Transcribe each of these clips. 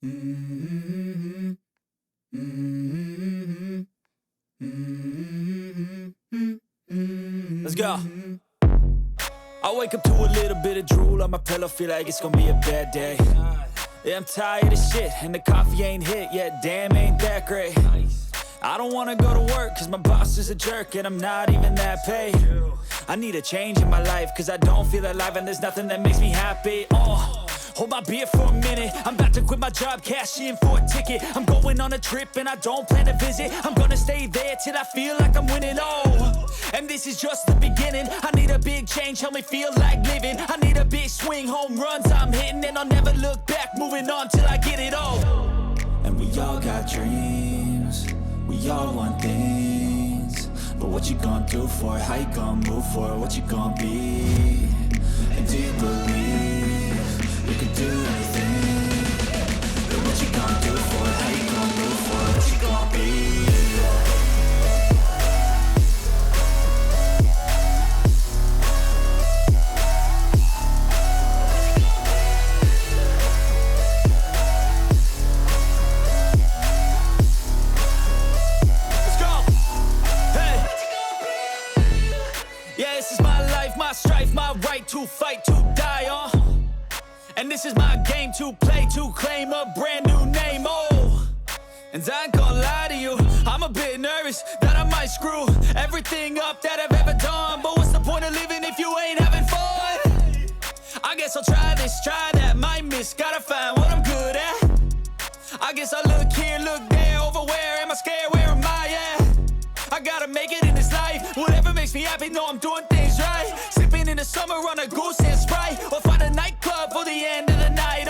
Mm-hmm. Mm-hmm. Mm-hmm. Let's go. I wake up to a little bit of drool on my pillow, feel like it's gonna be a bad day. Yeah, I'm tired of shit, and the coffee ain't hit yet, damn, ain't that great. I don't wanna go to work, cause my boss is a jerk, and I'm not even that paid. I need a change in my life, cause I don't feel alive, and there's nothing that makes me happy. Hold my beer for a minute, I'm about to quit my job, cash in for a ticket. I'm going on a trip and I don't plan to visit. I'm gonna stay there till I feel like I'm winning, and this is just the beginning. I need a big change, help me feel like living. I need a big swing, home runs I'm hitting, and I'll never look back, moving on till I get it all. And we all got dreams, we all want things, but what you gonna do for it? How you gonna move for it? What you gonna be? And do you believe you can do anything? But what you gonna do for it? How you gonna move for it? What you gonna be? Let's go! Hey! Yeah, this is my life, my strife, my right to fight, to die on. And this is my game to play, to claim a brand new name, And I ain't gonna lie to you, I'm a bit nervous that I might screw everything up that I've ever done. But what's the point of living if you ain't having fun? I guess I'll try this, try that, might miss, gotta find what I'm good at. I guess I look here, look there, over where am I scared, where am I at? I gotta make it in this life, whatever makes me happy, know I'm doing things right. Sipping in the summer on a goose and Sprite, or find a nightclub for the end of the night,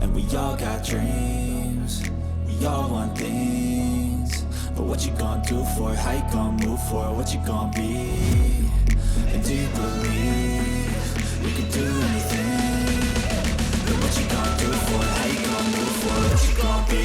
And we all got dreams, we all want things, but what you gonna do for it? How you gonna move for it? What you gonna be? And do you believe you can do anything? But what you gonna do for it? How you gonna move for it? What you gonna be?